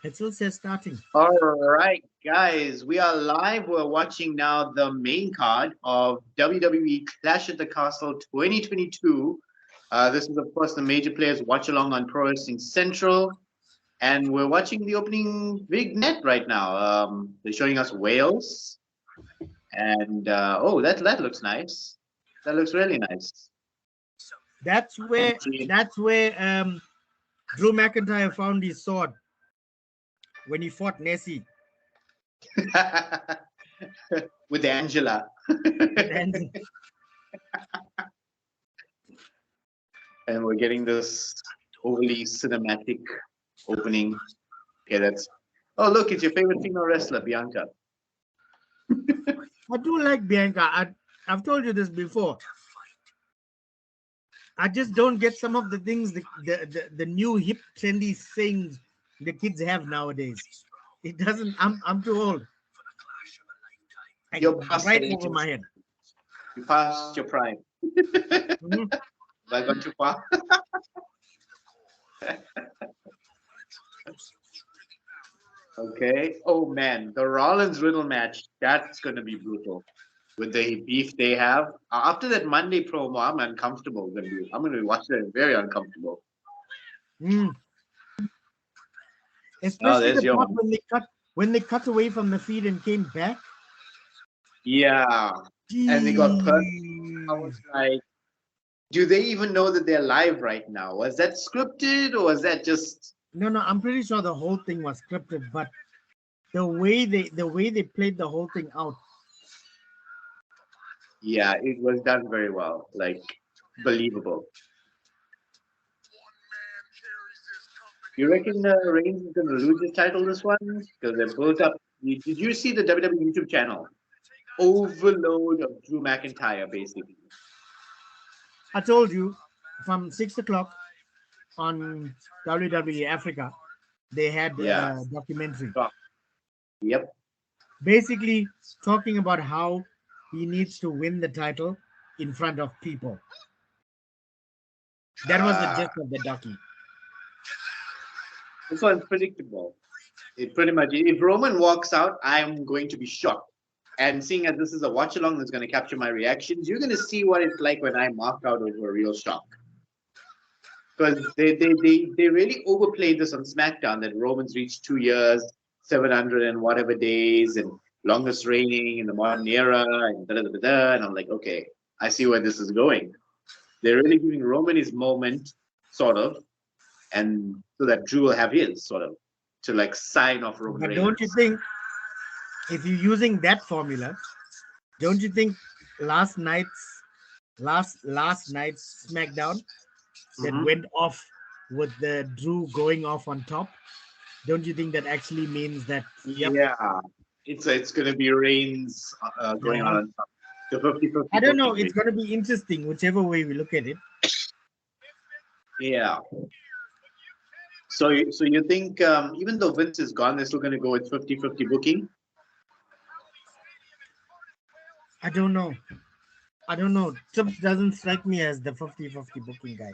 It still says starting. All right, guys, we are live. We're watching now the main card of WWE Clash at the Castle 2022. This is, of course, the major players watch along on Pro Wrestling Central, and we're watching the opening big net right now. They're showing us Wales, and oh, that looks nice. That looks really nice. That's where that's where Drew McIntyre found his sword when he fought Nessie. With Angela. And And we're getting this overly cinematic opening. Okay, that's. Oh, look, it's your favorite female wrestler, Bianca. I do like Bianca. I've told you this before. I just don't get some of the things the new hip trendy things the kids have nowadays. It doesn't. I'm too old. Like, You're past that right age. over my head. You passed your prime. Mhm. Have I gone too far? Okay. Oh man, the Rollins Riddle match. That's gonna be brutal. With the beef they have. After that Monday promo, I'm uncomfortable. I'm gonna be watching it very uncomfortable. Mm. Oh, Especially there's the your part man. when they cut away from the feed and came back. Yeah. And they got perfect. I Jeez. was like, do they even know that they're live right now? Was that scripted or was that just No, no, I'm pretty sure the whole thing was scripted, but the way they played the whole thing out. yeah, it was done very well. Like believable. You reckon Reigns is gonna lose his title this one? Because they built up. Did you see the WWE YouTube channel? Overload of Drew McIntyre, basically. I told you from 6 o'clock on WWE Africa, they had Yeah. a documentary Yep. basically talking about how he needs to win the title in front of people. That was the Uh, gist of the docu. this one's predictable. It pretty much. If Roman walks out, I'm going to be shocked. And seeing as this is a watch along that's going to capture my reactions, you're going to see what it's like when I mark out over a real shock. Because they really overplayed this on SmackDown that Roman's reached 2 years, 700 and whatever days, and longest reigning in the modern era, and da da da da. And I'm like, okay, I see where this is going. They're really giving Roman his moment, sort of, and so that Drew will have his, sort of, to like sign off Roman But Reigns. don't you think if you're using that formula, don't you think last night's last night's SmackDown that Hmm. went off with the Drew going off on top? Don't you think that actually means that? Yep. Yeah, it's going to be Reigns going Uh, on top. The 50-50 I don't know. booking, It's going to be interesting, whichever way we look at it. yeah. So you think even though Vince is gone, they're still going to go with 50-50 booking? I don't know. I don't know. Trips doesn't strike me as the 50-50 booking guy.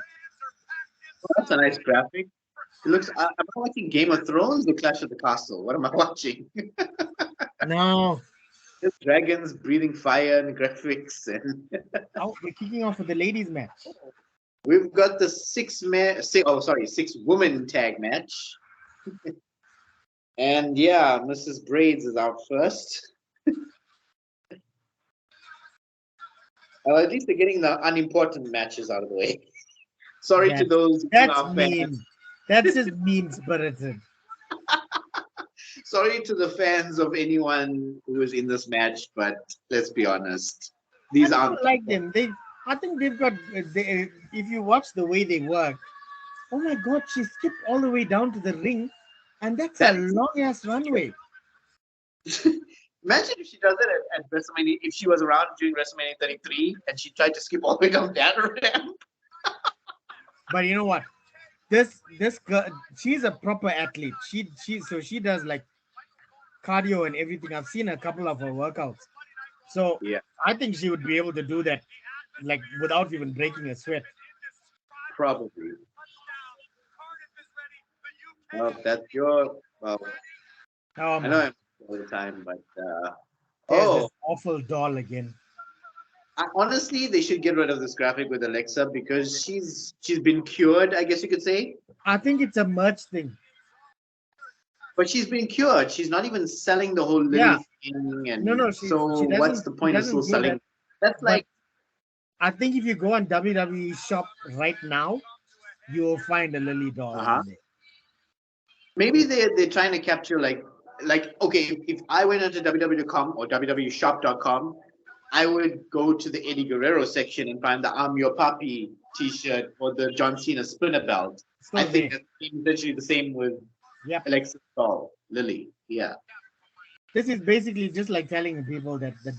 Well, that's a nice graphic. It looks. I'm watching Game of Thrones, The Clash of the Castle. What am I watching? No. There's dragons breathing fire and graphics, and Oh, we're kicking off with the ladies' match. we've got the six woman tag match. And yeah, Mrs. Braids is out first. Well, at least they're getting the unimportant matches out of the way. Sorry to That's those who that's are mean. fans. That's just mean spirited. Sorry to the fans of anyone who is in this match, but let's be honest, I these aren't don't like people. them. I think they've got. If you watch the way they work, oh my God, she skipped all the way down to the ring, and that's a That's long ass runway. imagine if she does it at WrestleMania. If she was around during WrestleMania 33 and she tried to skip all the way down that ramp. But you know what? This girl, she's a proper athlete. She does like cardio and everything. I've seen a couple of her workouts. So Yeah, I think she would be able to do that like without even breaking a sweat. probably. Well, that's your. Well, Oh I know my. I'm all the time, but There's this oh, awful doll again. honestly, they should get rid of this graphic with Alexa because she's been cured, I guess you could say. I think it's a merch thing. But she's been cured. She's not even selling the whole Yeah. Lily thing, No, and no, so what's the she point of still doesn't do that. selling? That's But like I think if you go on WWE shop right now, you will find a Lily doll uh-huh. on there. Maybe they're trying to capture like okay, if I went into www.com or www.shop.com, I would go to the Eddie Guerrero section and find the I'm Your Papi T-shirt or the John Cena spinner belt. I Still think there. that's essentially the same with Yep. Alexa doll, Lily. Yeah. This is basically just like telling people that the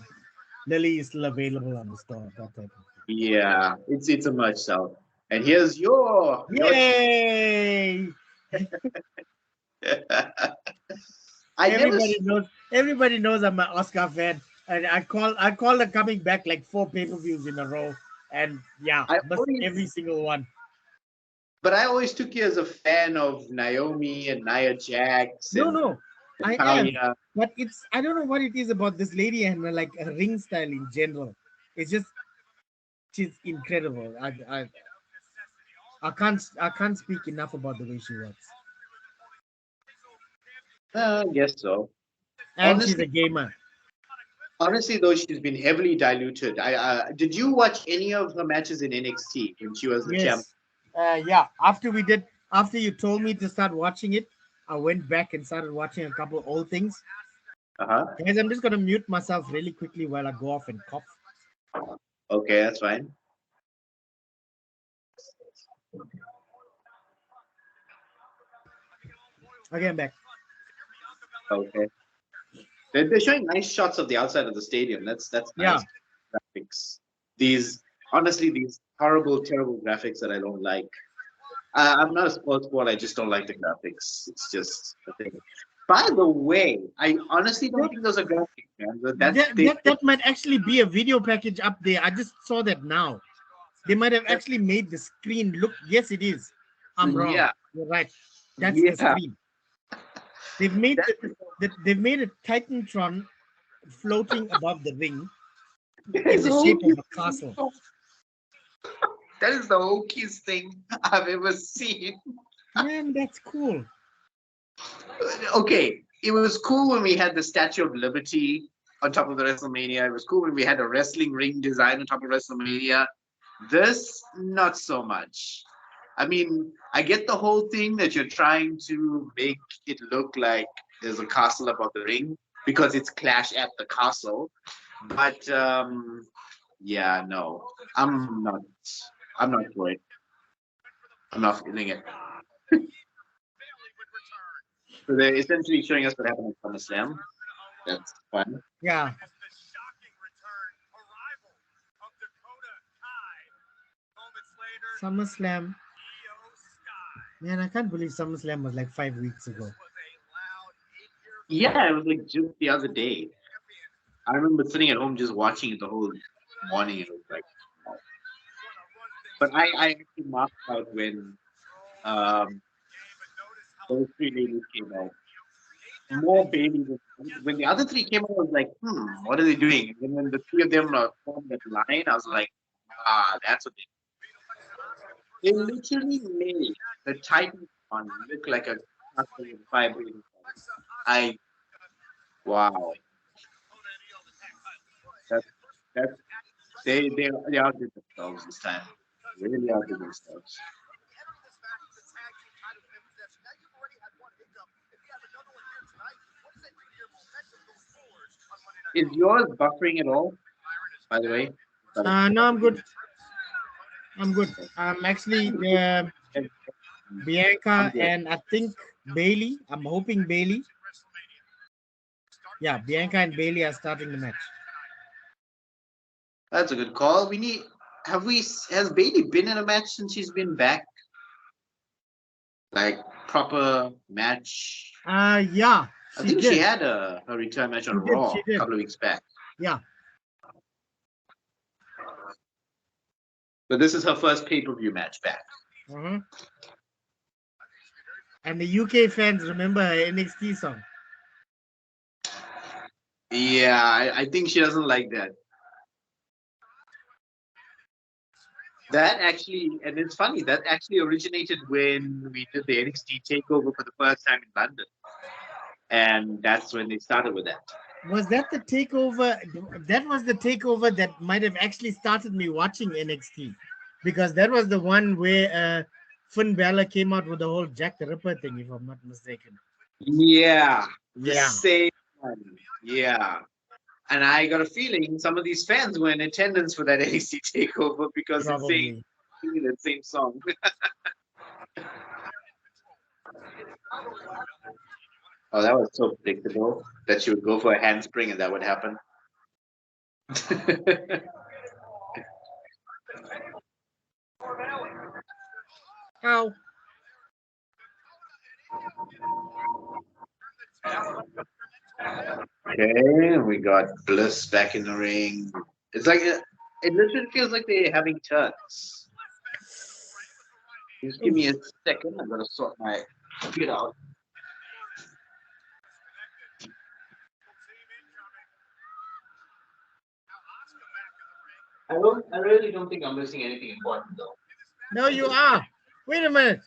Lily is still available on the store. That type of Yeah, it's a merch sell. And here's your thing. Yay! I never Everybody knows I'm an Oscar fan. And I call her coming back like 4 pay-per-views in a row. And yeah, I missed every always single one. but I always took you as a fan of Naomi and Nia Jax No, and no, I am. Natalia. But it's I don't know what it is about this lady and like her ring style in general. It's just she's incredible. I can't speak enough about the way she works. I guess so. And she's Honestly, a gamer. honestly though, she's been heavily diluted. I did you watch any of her matches in NXT when she was the champ? Yes. Yeah. After you told me to start watching it, I went back and started watching a couple old things. Uh-huh. Guys, I'm just gonna mute myself really quickly while I go off and cough. Okay, that's fine. Okay, I'm back. Okay. They're showing nice shots of the outside of the stadium. That's Yeah. nice graphics. These honestly, these horrible, terrible graphics that I don't like. I'm not a sports board. I just don't like the graphics. It's just the thing. By the way, I honestly don't That, think those are graphics, man. That's they. that might actually be a video package up there. I just saw that now. They might have That, actually made the screen look. Yes, it is. I'm wrong. yeah, You're right. That's the yeah. screen. They've made That, they've made a Titantron floating above the ring that in is the the shape of hokeyest a thing. castle. That is the hokeyest thing I've ever seen. Man, that's cool. Okay, it was cool when we had the Statue of Liberty on top of the WrestleMania. It was cool when we had a wrestling ring design on top of WrestleMania. This, not so much. I mean, I get the whole thing that you're trying to make it look like there's a castle above the ring because it's Clash at the castle. But yeah, no, I'm not. I'm not for it. I'm not feeling it. So they're essentially showing us what happened at SummerSlam. That's fun. Yeah. SummerSlam. Man, I can't believe SummerSlam was like 5 weeks ago. Yeah, it was like just the other day. I remember sitting at home just watching it the whole morning. It was like, wow. But I actually marked out when um, those three ladies came out. More Bailey. When the other three came out, I was like, what are they doing? And when the three of them formed that line, I was like, that's what they literally made the Titan one look like a castle with vibrating. I wow, that that they outdid themselves this time. Really outdid themselves. Is yours buffering at all? By the way, No, I'm good. I'm good. Actually, I'm Bianca good. and I think Bailey. I'm hoping Bailey. Yeah, Bianca and Bailey are starting the match. That's a good call. We need. Have we? Has Bailey been in a match since she's been back? Like proper match. Yeah, I she think she did. had a return match on She did. Raw She a did. couple of weeks back. Yeah. But this is her first pay per view match back. Hmm. And the UK fans remember her NXT song. Yeah, I think she doesn't like that. That actually, and it's funny, that actually originated when we did the NXT takeover for the first time in London. And that's when they started with that. Was that the takeover? That was the takeover that might have actually started me watching NXT, because that was the one where Finn Balor came out with the whole Jack the Ripper thing, if I'm not mistaken. Yeah, the Yeah, same one. Yeah. And I got a feeling some of these fans were in attendance for that NXT takeover because it's probably. singing that same song. Oh, that was so predictable that she would go for a handspring and that would happen. How? Okay, we got Bliss back in the ring. It's like it literally feels like they're having turns. Just give me a second. I'm gonna sort my computer out. I really don't think I'm missing anything important though. No, you are. Wait a minute.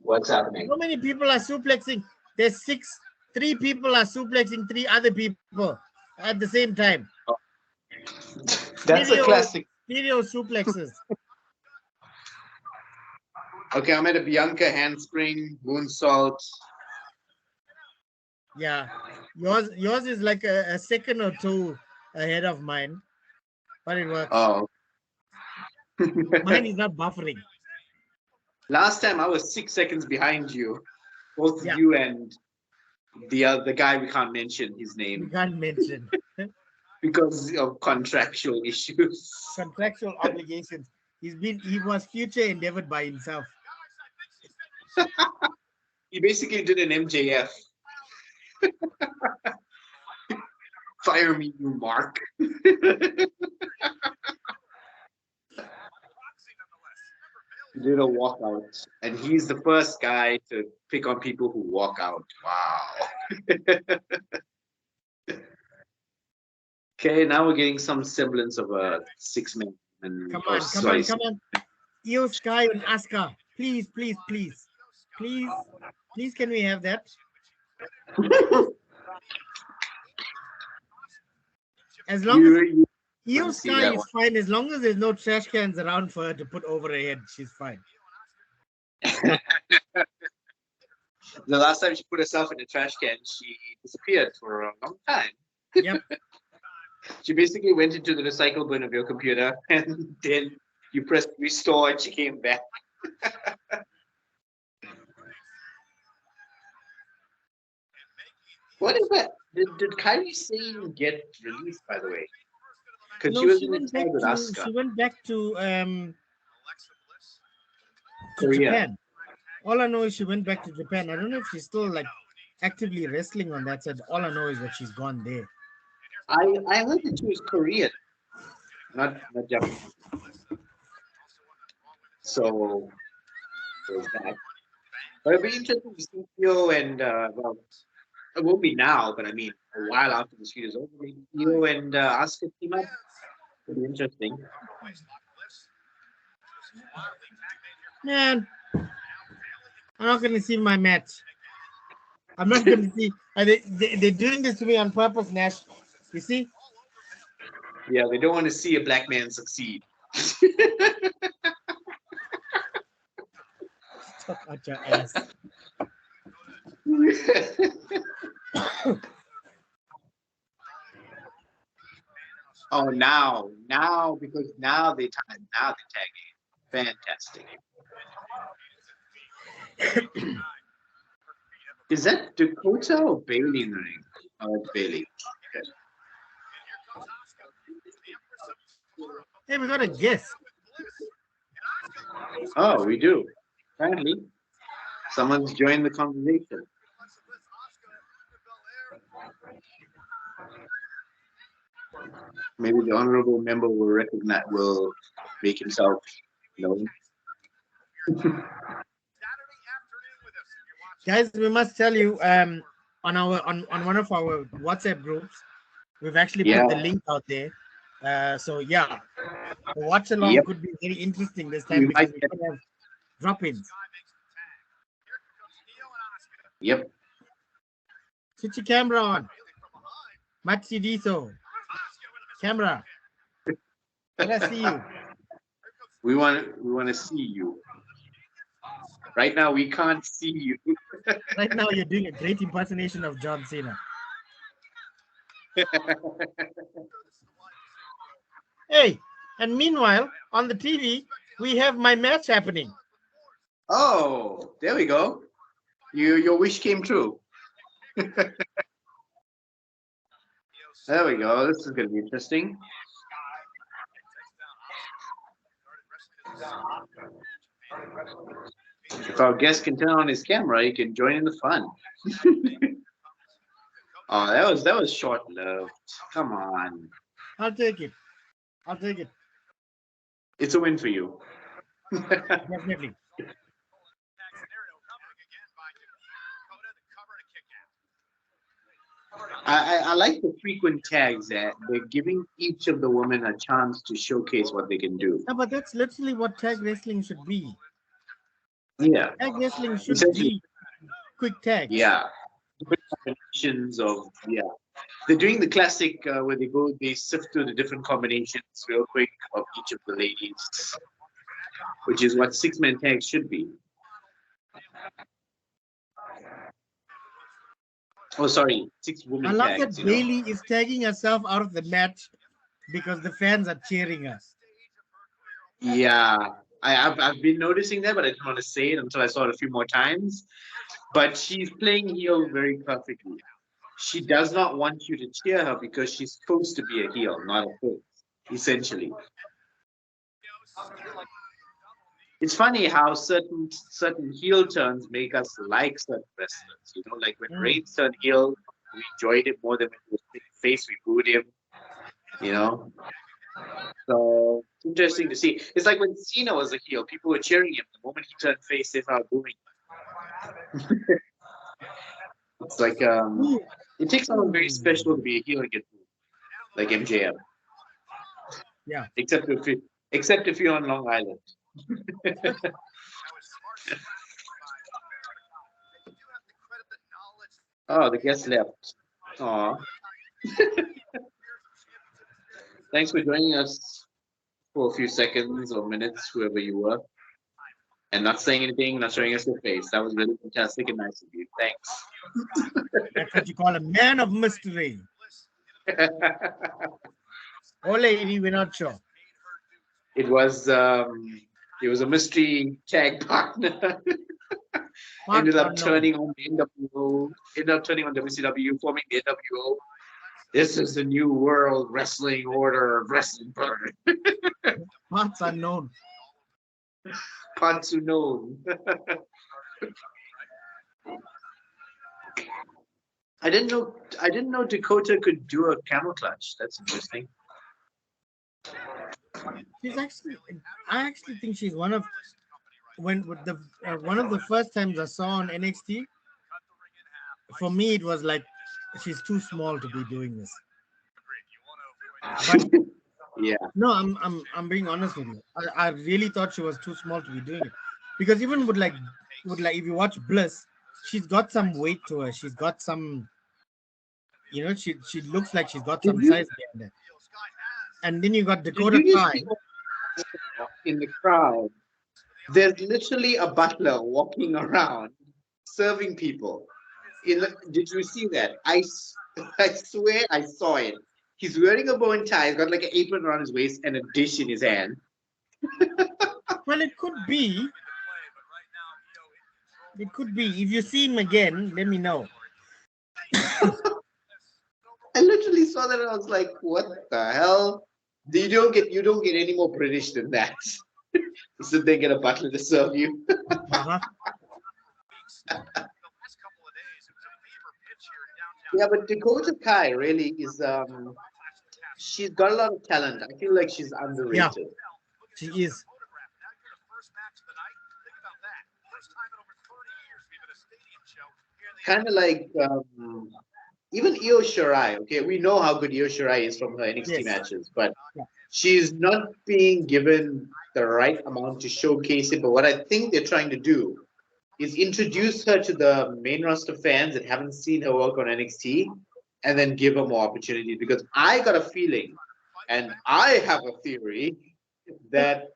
What's happening? How many people are suplexing? There's six. Three people are suplexing three other people at the same time. That's a Stereo, classic. stereo suplexes. Okay, I'm at a Bianca handspring, moonsault. Yeah, yours is like a second or two ahead of mine, but it works. Oh. Mine is not buffering. Last time I was 6 seconds behind you, both Yeah, you and the guy we can't mention his we name can't mention because of contractual issues. contractual obligations. He was future endeavored by himself. He basically did an MJF. Fire me, you Mark. Did a walkout, and he's the first guy to pick on people who walk out. Wow. Okay, now we're getting some semblance of a 6-man. Come Oh, on, come sorry. on, come on. Io Sky and Asuka. Please, please, please. Please, please, can we have that? As long as You Io see Sky that is one. fine, as long as there's no trash cans around for her to put over her head, she's fine. The last time she put herself in a trash can, she disappeared for a long time. Yep. She basically went into the recycle bin of your computer, and then you pressed restore, and she came back. What is that? Did Kyrie Sane get released, by the way? Because she No, was she in a went tag back with to Asuka. she went back to Korea. Japan. All I know is she went back to Japan. I don't know if she's still like actively wrestling on that side. All I know is that she's gone there. I heard that she was Korean, not Japanese. So there's that. But it'll be interesting to see Theo and well, it won't be now, but I mean a while after this feud is over, maybe Theo and Asuka team up. It'll be interesting. Man, I'm not gonna see my match. I'm not gonna see. They're doing this to me on purpose, Nash. You see? Yeah, they don't want to see a black man succeed. Talk out your ass. Oh, now, because now they're tagging. Fantastic. Is that Dakota or Bayley in the ring? Oh, it's Bayley. Okay. Hey, we got a guess. Oh, we do. Apparently, someone's joined the conversation. Maybe the honorable member will make himself known. Guys, we must tell you on on one of our WhatsApp groups, we've actually Yeah. put the link out there. So yeah, the watch along Yep. could be very interesting this time We because might we get. could have drop-ins. Yep. Switch your camera on. Matsidiso. Camera. Let us see you. We want to see you. Right now, we can't see you. Right now, you're doing a great impersonation of John Cena. Hey, and meanwhile, on the TV, we have my match happening. Oh, there we go. Your wish came true. There we go. This is going to be interesting. If our guest can turn on his camera, he can join in the fun. Oh, that was short lived. Come on, I'll take it. I'll take it. it's a win for you. Definitely. I like the frequent tags that they're giving each of the women a chance to showcase what they can do. Yeah, but that's literally what tag wrestling should be. Yeah, Tag wrestling should essentially. be quick tags. Yeah, different combinations of They're doing the classic where they sift through the different combinations real quick of each of the ladies, which is what six-man tags should be. Oh, sorry, six I woman love tags. that Bayley is tagging herself out of the match because the fans are cheering us. Yeah, I've been noticing that, but I didn't want to say it until I saw it a few more times. But she's playing heel very perfectly. She does not want you to cheer her because she's supposed to be a heel, not a face, essentially. It's funny how certain heel turns make us like certain wrestlers. Like when Mm. Reigns turned heel, we enjoyed it more than when he was face, we booed him. You know, so it's interesting to see. It's like when Cena was a heel, people were cheering him. The moment he turned face, they started booing. It's like Ooh. it takes someone very special to be a heel and get booed, like MJF. Yeah. Except if you're on Long Island. Oh, the guest left. Aw. Thanks for joining us for a few seconds or minutes, whoever you were, and not saying anything, not showing us your face. That was really fantastic and nice of you. Thanks. That's what you call a man of mystery. Or lady, we're not sure. It was a mystery tag partner. Ended up turning on the NWO, ended up turning on WCW, forming the NWO. This is the new world wrestling order of wrestling. Parts unknown. Parts unknown. I didn't know Dakota could do a camel clutch. That's interesting. She's actually, I actually think she's one of one of the first times I saw on NXT. For me, it was like she's too small to be doing this. But Yeah. no, I'm being honest with you. I really thought she was too small to be doing it because even with if you watch Bliss, she's got some weight to her. She's got some, she looks like she's got Did some you size behind her. And then you got did Dakota you just Kai. see in the crowd? There's literally a butler walking around serving people. Did you see that? I swear I saw it. He's wearing a bow and tie. He's got like an apron around his waist and a dish in his hand. Well, it could be. It could be. If you see him again, let me know. I literally saw that and I was like, "What the hell? You don't get any more British than that." You sit there and get a butler to serve you. Uh-huh. Yeah, but Dakota Kai really is she's got a lot of talent. I feel like she's Yeah, underrated. she is. kind of like even Io Shirai. Okay, we know how good Io Shirai is from her NXT Yes. matches, but Yeah. she's not being given the right amount to showcase it. But what I think they're trying to do is introduce her to the main roster fans that haven't seen her work on NXT, and then give her more opportunities. Because I got a feeling, and I have a theory, that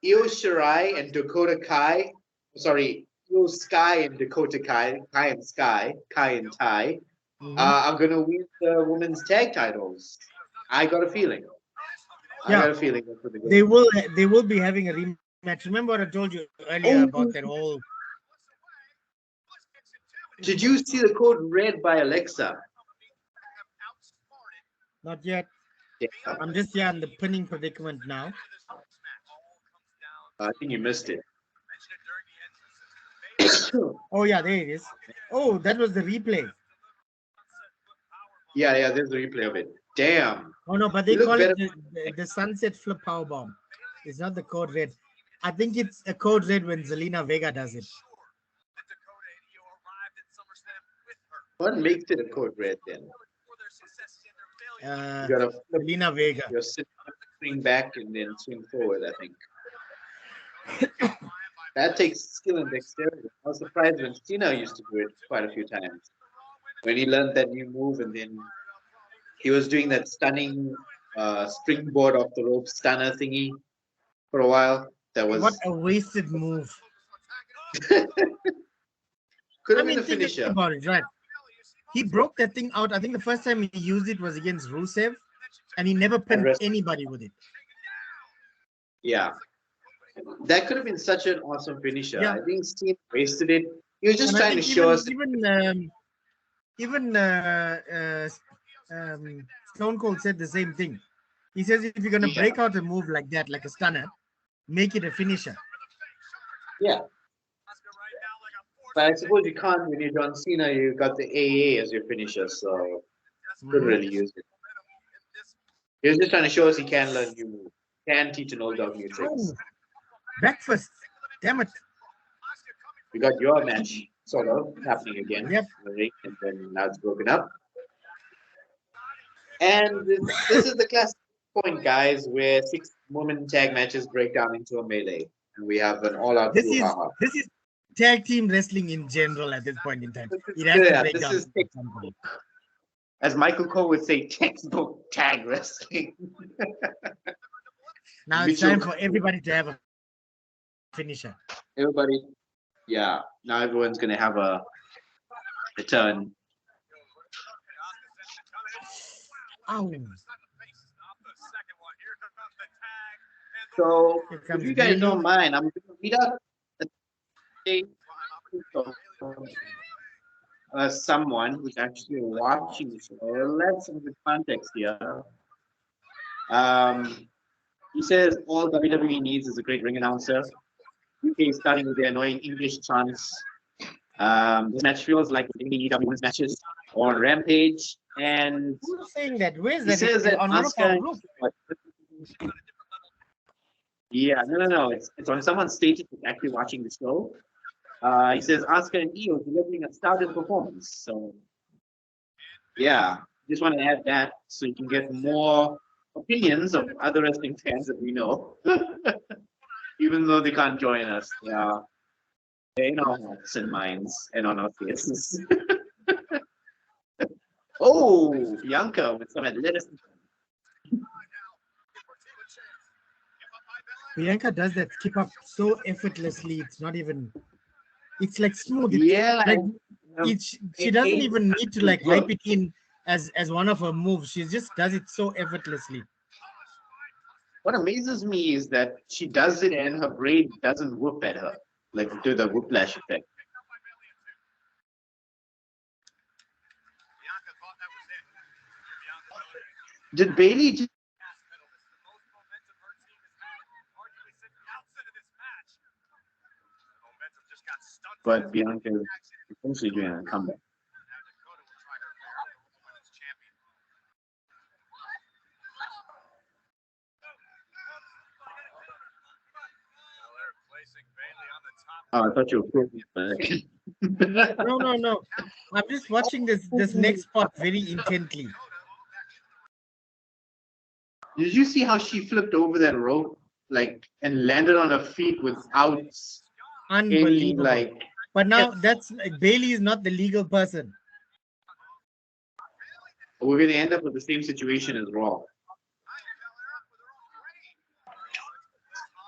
Io Shirai and Dakota Kai, sorry, Io Sky and Dakota Kai, Kai and Tai, Mhm. are going to win the women's tag titles. I got a feeling. I Yeah. got a feeling that's what they're going They to do. will. They will be having a rematch. Remember what I told you earlier about that Oh, whole. did you see the code red by Alexa? Not yet. Yeah, I'm just here in the pinning predicament now. I think you missed it. Oh yeah, there it is. Oh, that was the replay. Yeah, there's a replay of it. Damn, Oh no, but they you look call it better. the sunset flip power bomb. It's not the code red. I think it's a code red when Zelina Vega does it. What makes it a code red then? You Uh, gotta flip Zelina Vega. your swing back and then swing forward, I think. That takes skill and dexterity. I was surprised when Cena used to do it quite a few times. When he learned that new move and then he was doing that stunning springboard off the rope stunner thingy for a while. That What was a wasted move. could I have been mean, a think finisher. about it, right? He broke that thing out. I think the first time he used it was against Rusev, and he never And pinned rest, anybody with it. yeah, that could have been such an awesome finisher. Yeah, I think Cena wasted it. He was just and I trying to think show us. even Stone Cold said the same thing. He says if you're gonna Yeah, break out a move like that, like a stunner, make it a finisher. yeah. But I suppose you can't when you're John Cena. You got the AA as your finisher, so couldn't Mhm. really use it. He was just trying to show us he can learn new moves, can teach an old dog new tricks. Oh, breakfast. Damn it. We got your match sort of happening again Yep. in the ring, and then now it's broken up. And this is the classic point, guys, where six women tag matches break down into a melee, and we have an all-out This is brouhaha. this is tag team wrestling in general at this point in time. This is It has to yeah, break this down is at some point. as Michael Cole would say, textbook tag wrestling. Now it's Mitchell, time for everybody to have a finisher. everybody, yeah. Now everyone's gonna have a turn. Ow. So Here if comes you guys Bayley. don't mind, I'm gonna read out someone who's actually watching the show. Let's have the context here. Um, he says all WWE needs is a great ring announcer. UK starting with the annoying English chants. This match feels like the AEW women's matches on Rampage, and Who's saying that? Where's he that? says that On one of our Asuka. group. Yeah, no. It's on someone's status who's actually watching the show. He says Asuka and Io delivering a stardom performance. So yeah, just want to add that so you can get more opinions of other wrestling fans that we know, even though they can't join us. Yeah, they're in our hearts and minds and on our faces. Oh, Bianca with some athleticism. Bianca does that skip up so effortlessly. It's not even. It's like smooth. It's Yeah, like um, she doesn't it even need to is like hype good. it in as one of her moves. She just does it so effortlessly. What amazes me is that she does it and her brain doesn't whoop at her, like do the whiplash effect. Did Bailey just, but Bianca is essentially doing a comeback. Oh, I thought you were back. No, no, no. I'm just watching this next spot very intently. Did you see how she flipped over that rope, like, and landed on her feet without any, Unbelievable. like? But now that's Bailey is not the legal person. We're gonna end up with the same situation as Raw.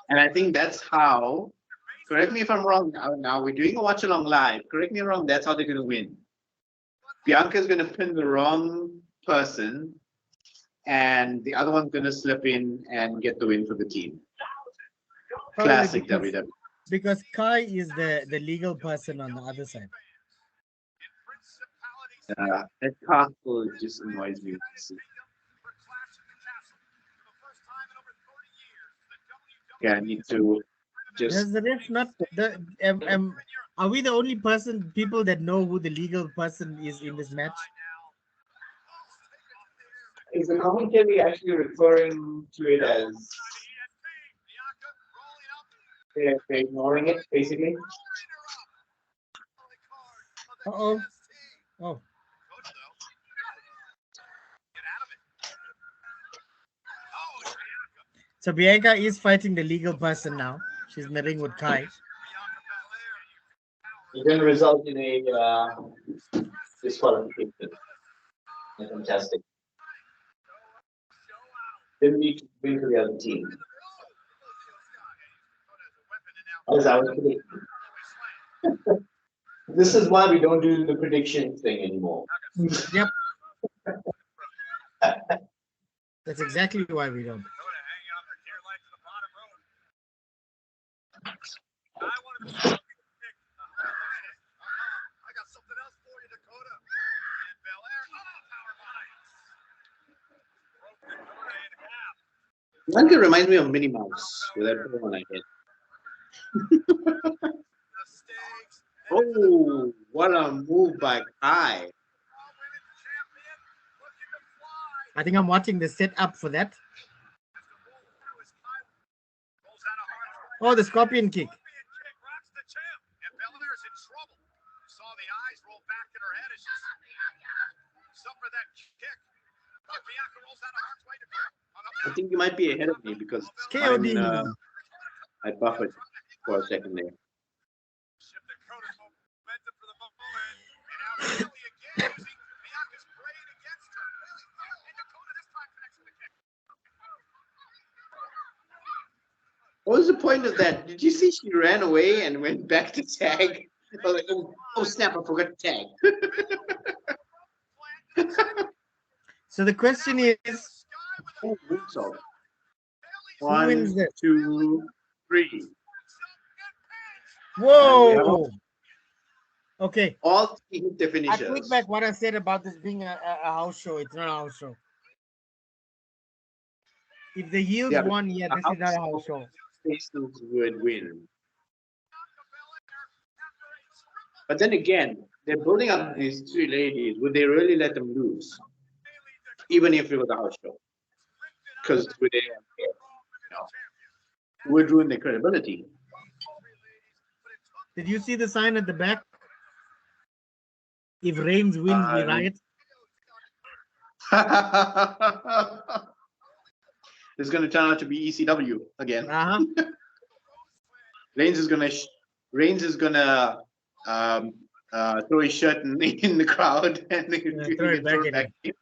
And I think that's how. Correct me if I'm wrong. Now we're doing a watch along live. Correct me if I'm wrong. That's how they're gonna win. Bianca's gonna pin the wrong person, and the other one's gonna slip in and get the win for the team. Probably Classic WWE. because Kai is the legal person on the other side. That castle just annoys me. Yeah, I need to just. Does the ref not the are we the only people that know who the legal person is in this match? Is the commentary actually referring to it as they're ignoring it, basically? Uh-oh. Oh. So Bianca is fighting the legal person now. She's in the ring with Kai. It didn't result in a disqualification. Fantastic. Didn't need to bring to the other team. As I was predicting. This is why we don't do the prediction thing anymore. Yep. That's exactly why we don't. Bianca reminds me of Minnie Mouse with that one I hit. Oh, what a move by Kai. I think I'm watching the setup for that. Oh, the scorpion kick. I think you might be ahead of me because KOD. I buffered for a second there. What was the point of that? Did you see she ran away and went back to tag? I was like, oh snap, I forgot to tag. So the question is, Oh, moonsault. who wins 1, this? 2, 3. Whoa! Okay. All 3 hit their I finishers. take back what I said about this being a house show. It's not a house show. If the heels won, yeah, this is not a house show. Faces would win. But then again, they're building up these 3 ladies. Would they really let them lose? Even if it was a house show? Because would they would ruin their credibility. Did you see the sign at the back? If Reigns wins, we riot. It's going to turn out to be ECW again. Uh-huh. Reigns is going to throw his shirt in the crowd and throw it back in.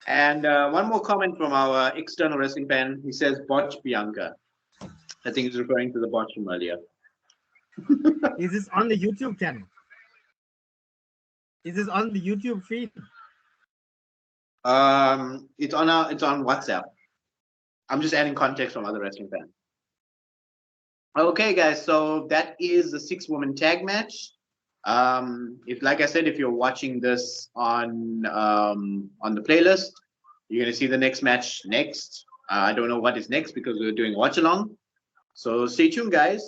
And one more comment from our external wrestling fan. He says, "Botch Bianca." I think he's referring to the botch from earlier. Is this on the YouTube channel? Is this on the YouTube feed? It's on WhatsApp. I'm just adding context from other wrestling fans. Okay, guys, so that is the 6-woman tag match. Like I said, if you're watching this on the playlist, you're gonna see the next match next. I don't know what is next because we're doing watch along. So stay tuned, guys.